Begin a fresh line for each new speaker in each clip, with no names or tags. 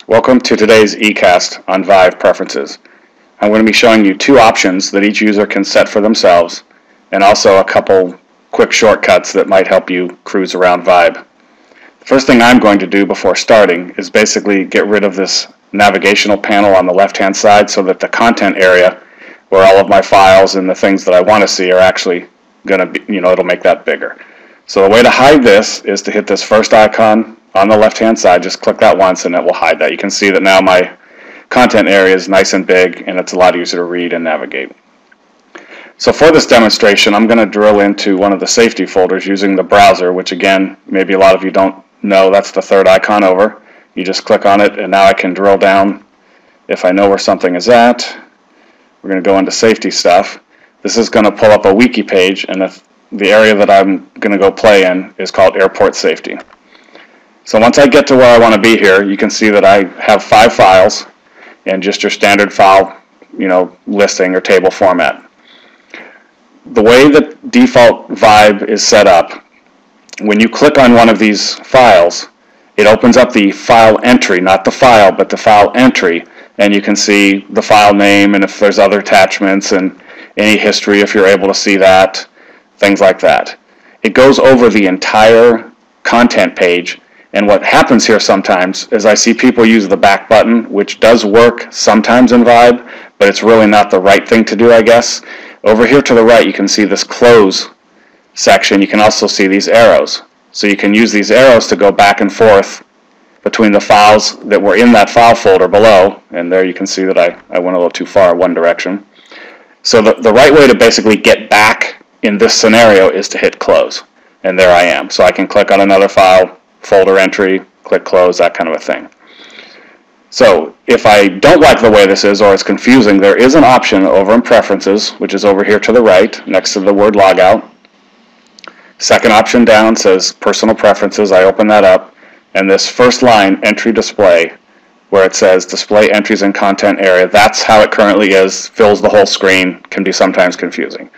Welcome to today's eCast on Vive preferences. I'm going to be showing you two options that each user can set for themselves, and also a couple quick shortcuts that might help you cruise around Vive. The first thing I'm going to do before starting is basically get rid of this navigational panel on the left-hand side so that the content area, where all of my files and the things that I want to see are actually going to be, it'll make that bigger. So the way to hide this is to hit this first icon on the left-hand side. Just click that once and it will hide that. You can see that now my content area is nice and big and it's a lot easier to read and navigate. So for this demonstration, I'm going to drill into one of the safety folders using the browser, which again, maybe a lot of you don't know, that's the third icon over. You just click on it and now I can drill down if I know where something is at. We're going to go into safety stuff. This is going to pull up a wiki page, and the area that I'm going to go play in is called airport safety. So once I get to where I want to be here, you can see that I have 5 files in just your standard file, listing or table format. The way that default Vive is set up, when you click on one of these files, it opens up the file entry, not the file, but the file entry, and you can see the file name and if there's other attachments and any history if you're able to see that, things like that. It goes over the entire content page, and what happens here sometimes is I see people use the back button, which does work sometimes in Vive, but it's really not the right thing to do, I guess. Over here to the right, you can see this close section. You can also see these arrows. So you can use these arrows to go back and forth between the files that were in that file folder below, and there you can see that I went a little too far one direction. So the right way to basically get back in this scenario is to hit close, and there I am. So I can click on another file, folder entry, click close, that kind of a thing. So if I don't like the way this is or it's confusing, there is an option over in preferences, which is over here to the right next to the word logout. Second option down says personal preferences. I open that up, and this first line, entry display, where it says display entries in content area, that's how it currently is, fills the whole screen, can be sometimes confusing.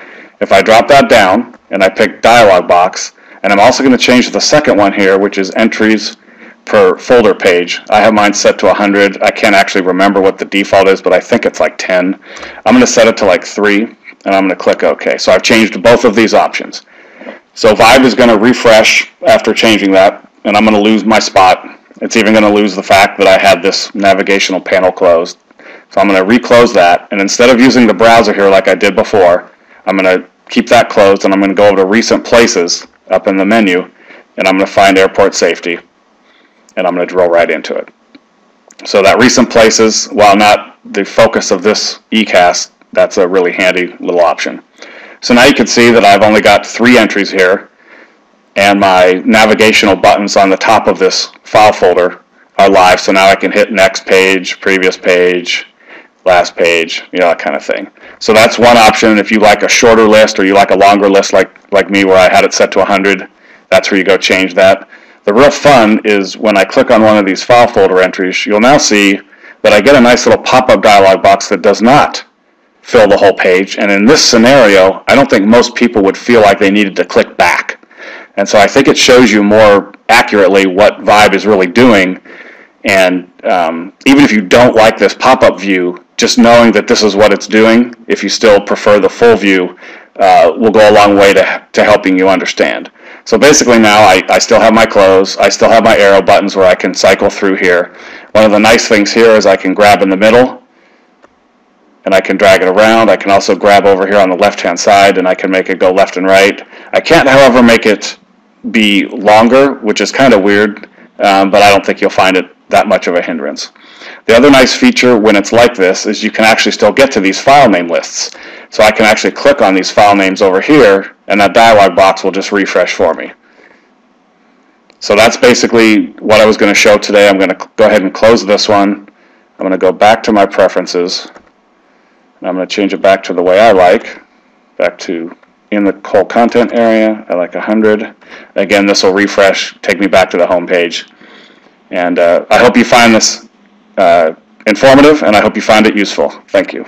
If I drop that down and I pick dialog box, and I'm also going to change the second one here, which is entries per folder page. I have mine set to 100. I can't actually remember what the default is, but I think it's like 10. I'm going to set it to like 3, and I'm going to click OK. So I've changed both of these options. So Vive is going to refresh after changing that, and I'm going to lose my spot. It's even going to lose the fact that I had this navigational panel closed. So I'm going to reclose that, and instead of using the browser here like I did before, I'm going to keep that closed, and I'm going to go over to recent places up in the menu, and I'm going to find airport safety, and I'm going to drill right into it. So that recent places, while not the focus of this eCast, that's a really handy little option. So now you can see that I've only got 3 entries here, and my navigational buttons on the top of this file folder are live. So now I can hit next page, previous page, last page, that kind of thing. So that's one option. If you like a shorter list or you like a longer list like me where I had it set to 100, that's where you go change that. The real fun is when I click on one of these file folder entries, you'll now see that I get a nice little pop-up dialog box that does not fill the whole page. And in this scenario, I don't think most people would feel like they needed to click back. And so I think it shows you more accurately what Vive is really doing. And even if you don't like this pop-up view, just knowing that this is what it's doing, if you still prefer the full view, will go a long way to helping you understand. So basically now I still have my close, I still have my arrow buttons where I can cycle through here. One of the nice things here is I can grab in the middle, and I can drag it around. I can also grab over here on the left-hand side, and I can make it go left and right. I can't, however, make it be longer, which is kind of weird, but I don't think you'll find it that much of a hindrance. The other nice feature when it's like this is you can actually still get to these file name lists. So I can actually click on these file names over here, and that dialog box will just refresh for me. So that's basically what I was going to show today. I'm going to go ahead and close this one. I'm going to go back to my preferences. I'm going to change it back to the way I like, back to in the whole content area. I like 100. Again, this will refresh, take me back to the home page. And I hope you find this informative, and I hope you find it useful. Thank you.